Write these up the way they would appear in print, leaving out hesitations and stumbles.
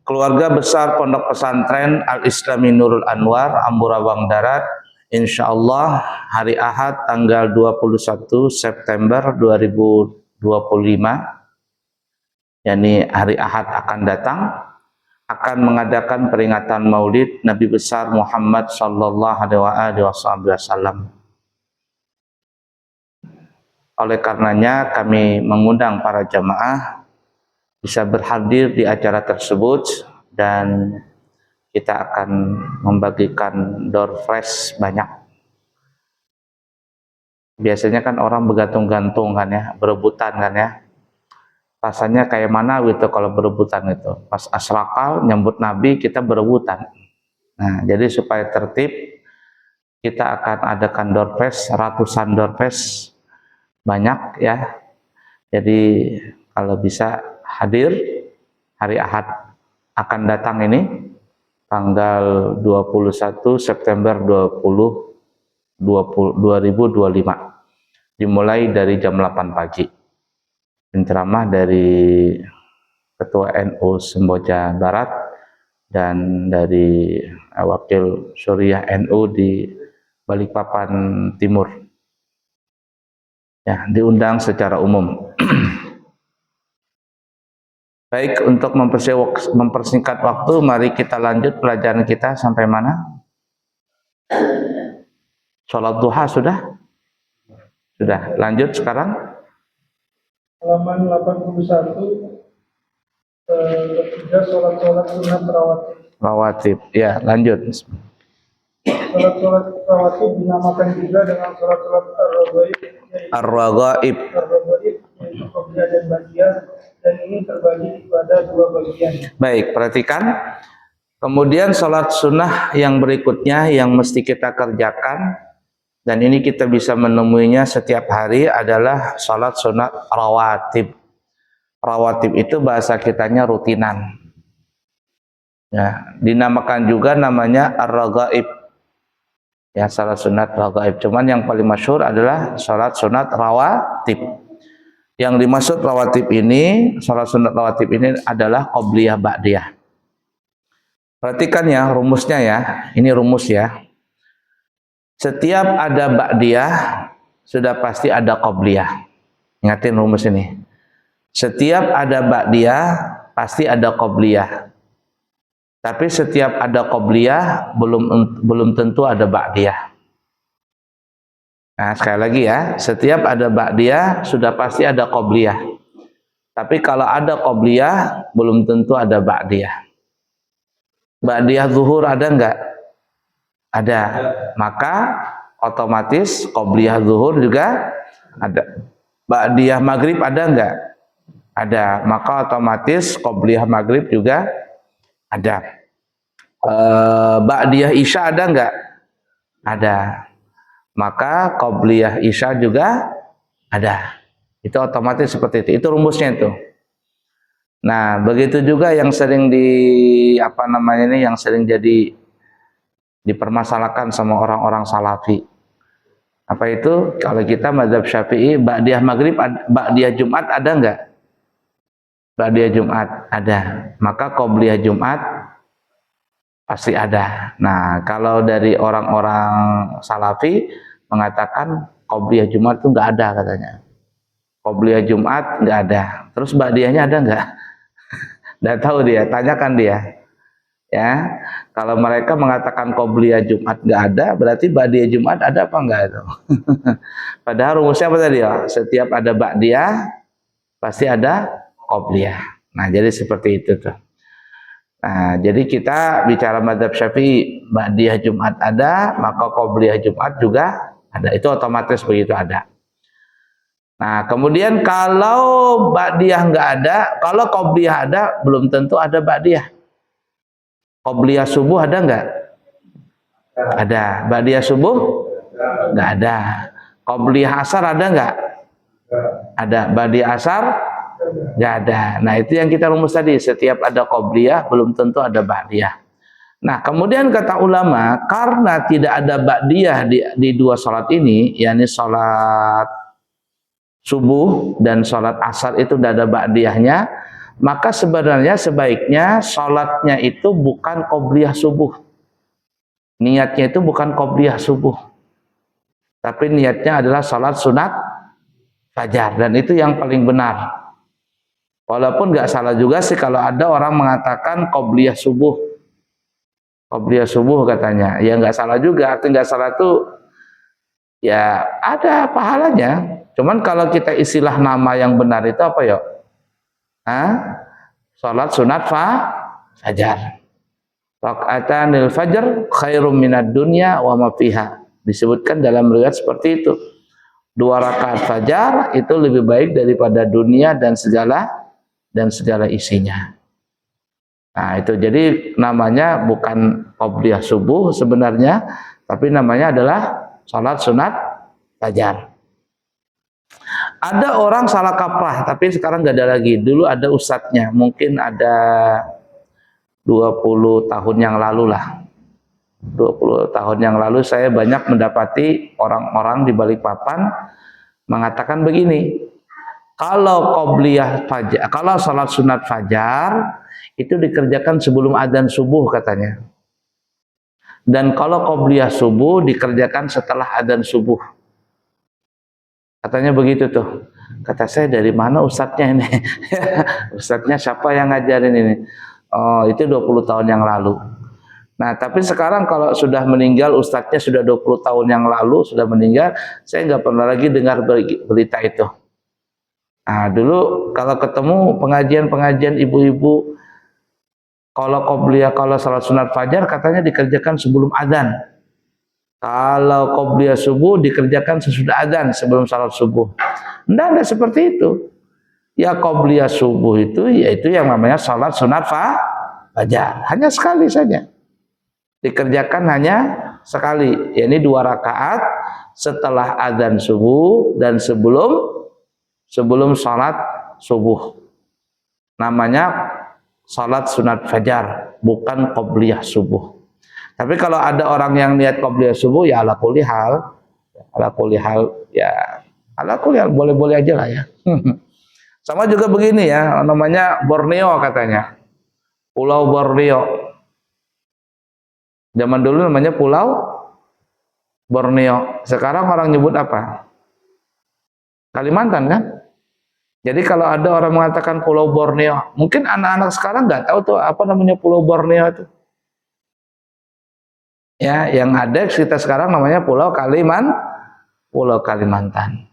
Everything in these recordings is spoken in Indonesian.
Keluarga besar Pondok Pesantren Al-Islami Nurul Anwar, Ambarawa Darat, insyaallah hari Ahad tanggal 21 September 2025, yakni hari Ahad akan datang, akan mengadakan peringatan Maulid Nabi besar Muhammad sallallahu alaihi wasallam. Oleh karenanya kami mengundang para jamaah bisa berhadir di acara tersebut, dan kita akan membagikan door prize banyak. Biasanya kan orang bergantung-gantung kan ya, berebutan kan ya. Rasanya kayak mana gitu kalau berebutan itu. Pas asrakal nyambut Nabi kita berebutan. Nah, jadi supaya tertib kita akan adakan door prize, ratusan door prize banyak ya. Jadi kalau bisa hadir hari Ahad akan datang ini tanggal 21 September 2025, dimulai dari jam 8 pagi. Penceramah dari Ketua NU Semboja Barat dan dari Wakil Syuriah NU di Balikpapan Timur. Ya, diundang secara umum. Baik, untuk mempersingkat waktu, mari kita lanjut pelajaran kita sampai mana? Sholat duha sudah? Sudah. Lanjut sekarang? Halaman 81, ketiga sholat sunat rawatib. Rawatib, ya lanjut. Sholat rawatib dinamakan juga dengan sholat ar-raghaib. Yaitu qobliyah dan ba'diyah, dan ini terbagi pada dua bagian. Baik, perhatikan. Kemudian sholat sunnah yang berikutnya yang mesti kita kerjakan, dan ini kita bisa menemuinya setiap hari, adalah sholat sunat rawatib. Rawatib itu bahasa kitanya rutinan. Ya, dinamakan juga namanya ar-raghaib. Ya, sholat sunat raghaib. Cuman yang paling masyhur adalah sholat sunat rawatib. Yang dimaksud rawatib ini, sholat sunat rawatib ini adalah qobliyah ba'diyah. Perhatikan ya rumusnya ya, ini rumus ya. Setiap ada ba'diyah, sudah pasti ada qobliyah. Ingatin rumus ini. Setiap ada ba'diyah, pasti ada qobliyah. Tapi setiap ada qobliyah, belum tentu ada ba'diyah. Nah, sekali lagi ya, setiap ada ba'diyah sudah pasti ada qobliyah. Tapi kalau ada qobliyah, belum tentu ada ba'diyah. Ba'diyah zuhur ada enggak? Ada. Maka otomatis qobliyah zuhur juga ada. Ba'diyah maghrib ada enggak? Ada. Maka otomatis qobliyah maghrib juga ada. Ba'diyah isya ada enggak? Ada. Maka qobliyah isya juga ada. Itu otomatis seperti itu. Itu rumusnya itu. Nah, begitu juga yang sering yang sering jadi dipermasalahkan sama orang-orang salafi. Apa itu? Kalau kita mazhab Syafi'i, ba'diyah maghrib, ba'diyah Jumat ada enggak? Ba'diyah Jumat ada. Maka qobliyah Jumat pasti ada. Nah, kalau dari orang-orang salafi mengatakan qobliyah Jumat itu enggak ada katanya. Qobliyah Jumat enggak ada. Terus ba'diyahnya ada enggak? Enggak tahu dia, tanyakan dia. Ya. Kalau mereka mengatakan qobliyah Jumat enggak ada, berarti ba'diyah Jumat ada apa enggak itu? Padahal rumusnya apa tadi ya? Setiap ada ba'diyah pasti ada qobliyah. Nah, jadi seperti itu tuh. Nah, jadi kita bicara mazhab Syafi'i, ba'diyah Jumat ada, maka qobliyah Jumat juga ada. Itu otomatis begitu ada. Nah, kemudian kalau ba'diyah enggak ada, kalau qobliyah ada, belum tentu ada ba'diyah. Qobliyah subuh ada enggak? Ada. Ba'diyah subuh? Enggak ada. Qobliyah asar ada enggak? Ada. Ba'diyah asar? Enggak ada. Nah, itu yang kita rumus tadi. Setiap ada qobliyah, belum tentu ada ba'diyah. Nah, kemudian kata ulama, karena tidak ada ba'diyah di dua sholat ini, yakni sholat subuh dan sholat asar itu tidak ada ba'diyahnya, maka sebenarnya sebaiknya sholatnya itu bukan qobliyah subuh. Niatnya itu bukan qobliyah subuh, tapi niatnya adalah sholat sunat fajar, dan itu yang paling benar. Walaupun nggak salah juga sih kalau ada orang mengatakan qobliyah subuh. Qobliyah subuh katanya, ya nggak salah juga. Arti nggak salah tuh ya ada pahalanya. Cuman kalau kita istilah nama yang benar itu apa ya? Sholat sunat fajar. Rakaatanil fajr khairum minad dunya wa ma fiha. Disebutkan dalam riwayat seperti itu. 2 rakaat fajar itu lebih baik daripada dunia dan segala isinya. Nah, itu jadi namanya bukan qobliyah subuh sebenarnya, tapi namanya adalah salat sunat fajar. Ada orang salah kaprah, tapi sekarang nggak ada lagi. Dulu ada ustadznya, mungkin ada 20 tahun yang lalu lah. 20 tahun yang lalu saya banyak mendapati orang-orang di Balikpapan mengatakan begini, kalau qobliyah fajar, kalau salat sunat fajar itu dikerjakan sebelum adzan subuh katanya, dan kalau qobliyah subuh dikerjakan setelah adzan subuh, katanya begitu tuh. Kata saya, dari mana ustadznya ini? Ustadznya siapa yang ngajarin ini? Oh, itu 20 tahun yang lalu. Nah, tapi sekarang kalau sudah meninggal, ustadznya sudah 20 tahun yang lalu sudah meninggal, saya nggak pernah lagi dengar berita itu. Nah, dulu kalau ketemu pengajian-pengajian ibu-ibu, kalau qobliyah, kalau salat sunat fajar katanya dikerjakan sebelum adzan. Kalau qobliyah subuh dikerjakan sesudah adzan, sebelum salat subuh. Enggak seperti itu. Ya qobliyah subuh itu yaitu yang namanya salat sunat fajar, hanya sekali saja. Dikerjakan hanya sekali, yakni 2 rakaat setelah adzan subuh dan sebelum salat subuh. Namanya salat sunat fajar, bukan qobliyah subuh. Tapi kalau ada orang yang niat qobliyah subuh, ya ala kulli hal boleh-boleh aja lah ya. Sama juga begini ya, namanya Borneo katanya, Pulau Borneo. Zaman dulu namanya Pulau Borneo. Sekarang orang nyebut apa? Kalimantan kan? Jadi kalau ada orang mengatakan Pulau Borneo, mungkin anak-anak sekarang nggak tahu tuh apa namanya Pulau Borneo itu. Ya, yang ada kita sekarang namanya Pulau Kalimantan.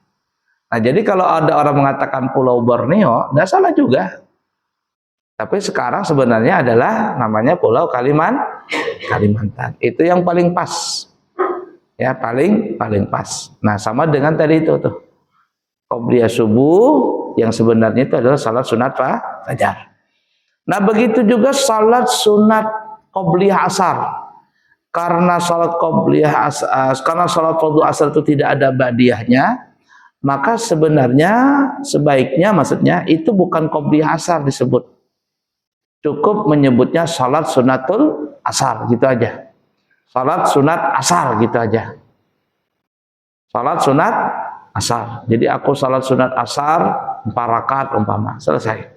Nah, jadi kalau ada orang mengatakan Pulau Borneo, nggak salah juga. Tapi sekarang sebenarnya adalah namanya Pulau Kalimantan. Itu yang paling pas. Ya, paling pas. Nah, sama dengan tadi itu tuh. Qobliyah subuh yang sebenarnya itu adalah salat sunat fajar. Nah, begitu juga salat sunat qobliyah asar. Karena salat qobliyah asar, karena salat fardu asar itu tidak ada ba'diyahnya, maka sebenarnya sebaiknya, maksudnya itu bukan qobliyah asar disebut. Cukup menyebutnya salat sunatul asar gitu aja. Salat sunat asar gitu aja. Salat sunat asar. Jadi aku salat sunat asar 4 rakaat umpama, selesai.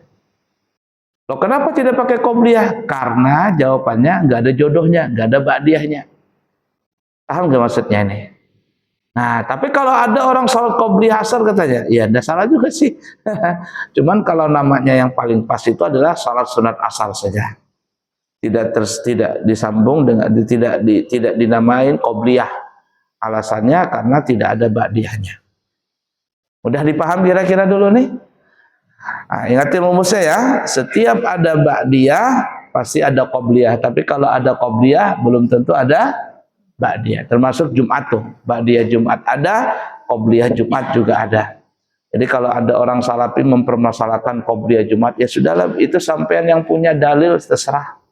Loh, kenapa tidak pakai qobliyah? Karena jawabannya nggak ada jodohnya, nggak ada ba'diyahnya. Paham nggak maksudnya ini? Nah, tapi kalau ada orang salat qobliyah asar katanya, ya enggak salah juga sih. Cuman kalau namanya yang paling pas itu adalah salat sunat asar saja. Tidak disambung dengan tidak dinamain qobliyah. Alasannya karena tidak ada ba'diyahnya. Udah dipaham kira-kira dulu nih? Nah, ingatin rumusnya ya, setiap ada ba'diyah pasti ada qobliyah, tapi kalau ada qobliyah belum tentu ada ba'diyah. Termasuk Jumat tuh, ba'diyah Jumat ada, qobliyah Jumat juga ada. Jadi kalau ada orang salafi mempermasalahkan qobliyah Jumat, ya sudahlah, itu sampean yang punya dalil, terserah.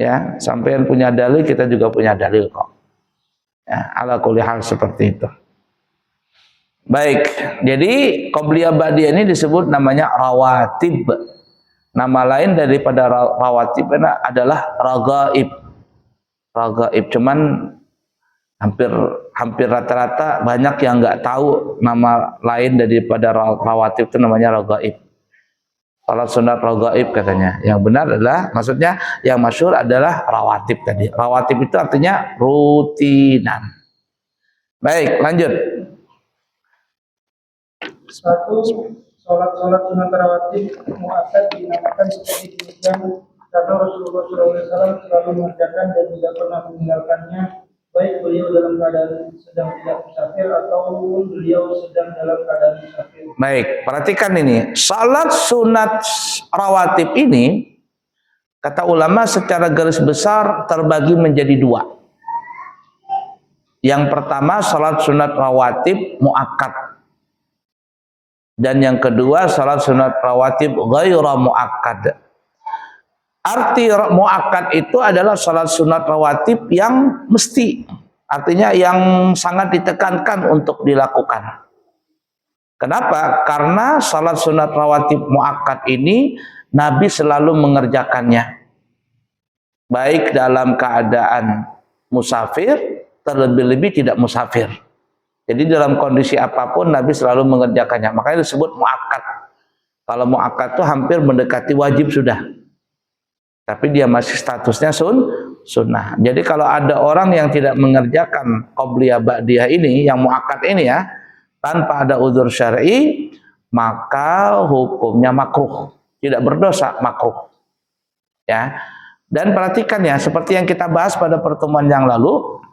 Ya, sampean punya dalil, kita juga punya dalil kok. Ya, ala kulli hal seperti itu. Baik, jadi qobliyah ba'diyah ini disebut namanya rawatib. Nama lain daripada rawatib adalah ragaib. Ragaib, cuman hampir rata-rata banyak yang nggak tahu nama lain daripada rawatib itu namanya ragaib. Salat sunat raghaib katanya. Yang benar adalah, maksudnya yang masyhur adalah rawatib tadi. Rawatib itu artinya rutinan. Baik, lanjut. Satu, sholat sunat rawatib muakkad dinamakan seperti demikian karena Rasulullah SAW selalu mengerjakan dan tidak pernah meninggalkannya, baik beliau dalam keadaan sedang tidak musafir ataupun beliau sedang dalam keadaan musafir. Baik, perhatikan ini. Salat sunat rawatib ini, kata ulama secara garis besar terbagi menjadi dua. Yang pertama salat sunat rawatib muakkad. Dan yang kedua salat sunat rawatib ghaira muakkad. Arti muakkad itu adalah salat sunat rawatib yang mesti. Artinya yang sangat ditekankan untuk dilakukan. Kenapa? Karena salat sunat rawatib muakkad ini Nabi selalu mengerjakannya. Baik dalam keadaan musafir, terlebih-lebih tidak musafir. Jadi dalam kondisi apapun Nabi selalu mengerjakannya. Makanya disebut muakkad. Kalau muakkad itu hampir mendekati wajib sudah. Tapi dia masih statusnya sunnah. Jadi kalau ada orang yang tidak mengerjakan qobliyah ba'diyah ini, yang muakkad ini ya, tanpa ada uzur syar'i, maka hukumnya makruh. Tidak berdosa, makruh. Ya. Dan perhatikan ya, seperti yang kita bahas pada pertemuan yang lalu,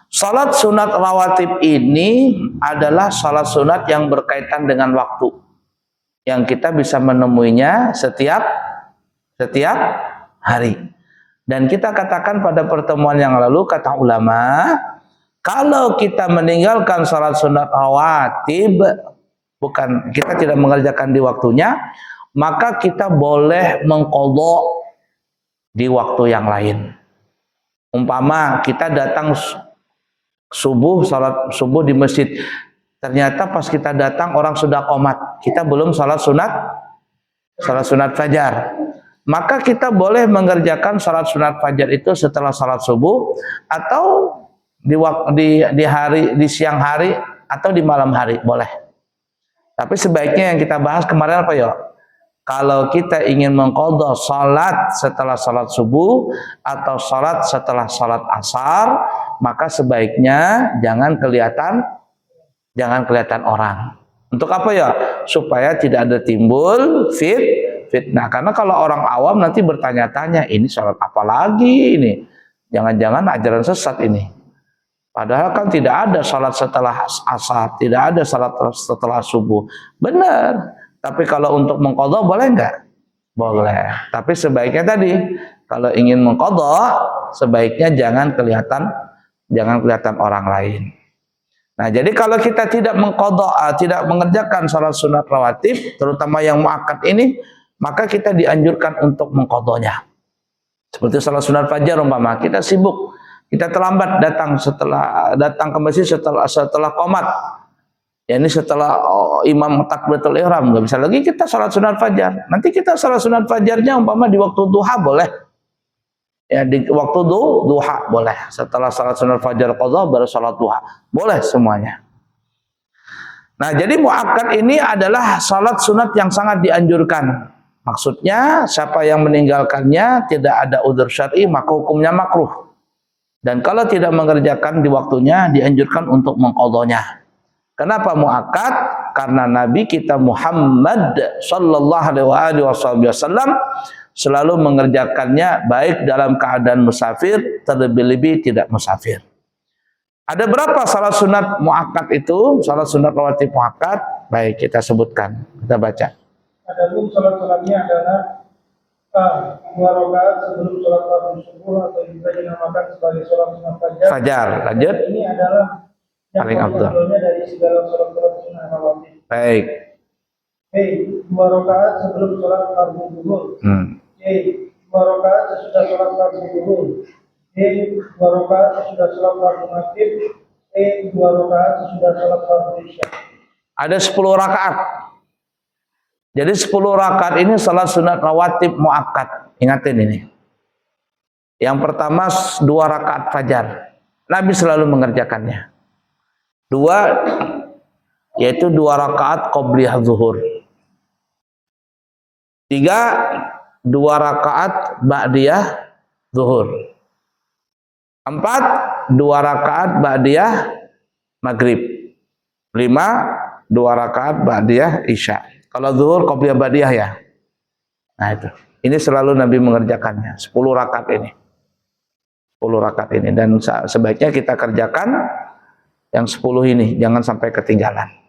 salat sunat rawatib ini adalah salat sunat yang berkaitan dengan waktu. Yang kita bisa menemuinya setiap hari. Dan kita katakan pada pertemuan yang lalu, kata ulama, kalau kita meninggalkan salat sunat rawatib, bukan, kita tidak mengerjakan di waktunya, maka kita boleh mengqadha di waktu yang lain. Umpama kita datang subuh, salat subuh di masjid, ternyata pas kita datang orang sudah qomat, kita belum salat sunat fajar, maka kita boleh mengerjakan salat sunat fajar itu setelah salat subuh atau di siang hari atau di malam hari, boleh. Tapi sebaiknya yang kita bahas kemarin apa ya? Kalau kita ingin mengqadha salat setelah salat subuh atau salat setelah salat asar, maka sebaiknya jangan kelihatan orang. Untuk apa ya? Supaya tidak ada timbul fitnah. Karena kalau orang awam nanti bertanya-tanya, ini salat apa lagi ini? Jangan-jangan ajaran sesat ini. Padahal kan tidak ada salat setelah asar, tidak ada salat setelah subuh. Benar. Tapi kalau untuk mengqadha boleh enggak? Boleh. Tapi sebaiknya tadi, kalau ingin mengqadha, sebaiknya jangan kelihatan orang lain. Nah, jadi kalau kita tidak mengqadha, tidak mengerjakan salat sunat rawatib, terutama yang muakkad ini, maka kita dianjurkan untuk mengqadhanya. Seperti salat sunat fajar umpama, kita sibuk, kita terlambat datang ke masjid setelah qomat. Ya, ini setelah imam takbiratul ihram, nggak bisa lagi kita salat sunat fajar. Nanti kita salat sunat fajarnya umpama di waktu duha boleh. Ya, di waktu duha boleh. Setelah salat sunat fajar qadha baru salat duha. Boleh semuanya. Nah, jadi muakkad ini adalah salat sunat yang sangat dianjurkan. Maksudnya siapa yang meninggalkannya tidak ada udzur syar'i maka hukumnya makruh. Dan kalau tidak mengerjakan di waktunya dianjurkan untuk mengqadhanya. Kenapa muakkad? Karena Nabi kita Muhammad sallallahu alaihi wasallam selalu mengerjakannya baik dalam keadaan musafir, terlebih-lebih tidak musafir. Ada berapa salat sunat muakkad itu? Salat sunat rawatib muakkad? Baik, kita sebutkan. Kita baca. Adapun salat-salatnya adalah A. 2 rakaat sebelum salat fardu subuh atau juga dinamakan sebagai salat sunat fajar. Lanjut. Ini adalah yang paling afdal dari segala salat-salat sunat rawatib. Baik. B. 2 rakaat sebelum salat fardu zuhur. C. 2 rakaat sesudah salat fardu zuhur. D. 2 rakaat sesudah salat fardu maghrib. E. 2 rakaat sesudah salat fardu isya. Ada 10 rakaat. Jadi 10 rakaat ini salat sunat rawatib muakkad. Ingatin ini. Yang pertama 2 rakaat fajar. Nabi selalu mengerjakannya. 2 yaitu 2 rakaat qobliyah zuhur. 3, 2 rakaat ba'diyah zuhur. 4, 2 rakaat ba'diyah maghrib. 5, 2 rakaat ba'diyah isya. Kalau zuhur qobliyah ba'diyah ya. Nah itu. Ini selalu Nabi mengerjakannya. 10 rakaat ini. 10 rakaat ini. Dan sebaiknya kita kerjakan yang 10 ini. Jangan sampai ketinggalan.